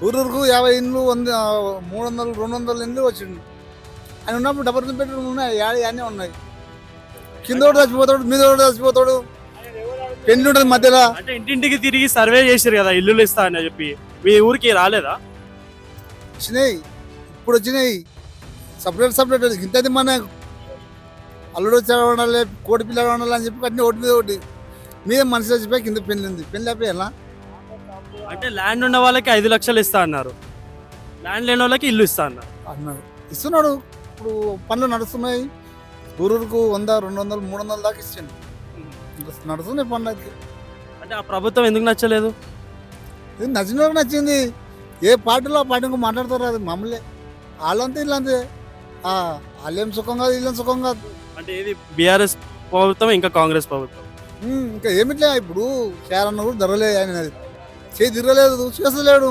ఊరూరుకు 50 ఇండ్లు 300 200 ఇండ్లు వచ్చిండు. ఆయన ఉన్నప్పుడు డబుల్ బెడ్రూమ్ ఉన్నాయి, యాడే ఉన్నాయి. కిందోడు చచ్చిపోతాడు, మీదోడు చచ్చిపోతాడు, పెళ్లి ఉంటుంది మధ్యలో. అంటే ఇంటింటికి తిరిగి సర్వే చేశారు కదా ఇల్లులు ఇస్తా అని చెప్పి, మీ ఊరికి రాలేదా? వచ్చినాయి, ఇప్పుడు వచ్చినాయి సపరేట్ ఇంత మన అల్లుడు వచ్చాడు ఉండాలి, కోడి పిల్లలు ఉండాలి అని చెప్పి కట్టిన ఒకటి మీద ఒకటి మీద మనిషి చచ్చిపోయి కింద పెళ్లి ఉంది, పెళ్లి అయిపోయి ఎలా అంటే ల్యాండ్ ఉన్న వాళ్ళకి 5 లక్షలు ఇస్తా అన్నారు, ల్యాండ్ లేని వాళ్ళకి ఇల్లు ఇస్తా అన్నారు. అన్నాడు. ఇస్తున్నాడు. ఇప్పుడు పనులు నడుస్తున్నాయి. ఊరూరుకు 100 200 300 దాకా ఇచ్చిండు. నడుస్తున్నాయి పనులు అయితే. అంటే ఆ ప్రభుత్వం ఎందుకు నచ్చలేదు? ఇది నచ్చిన వరకు నచ్చింది. ఏ పార్టీలో ఆ పార్టీకి మాట్లాడతారు, అది మామూలే. వాళ్ళంతా ఇల్లంతే. వాళ్ళేం సుఖం కాదు, వీళ్ళేం సుఖం కాదు. అంటే ఇది బీఆర్ఎస్ ప్రభుత్వం ఇంకా కాంగ్రెస్ ప్రభుత్వం ఇంకా ఏమిట్లే ఇప్పుడు షేర్ అన్న కూడా ధరలే, ఆయన చేయి తిరగలేదు, చేస్తలేడు.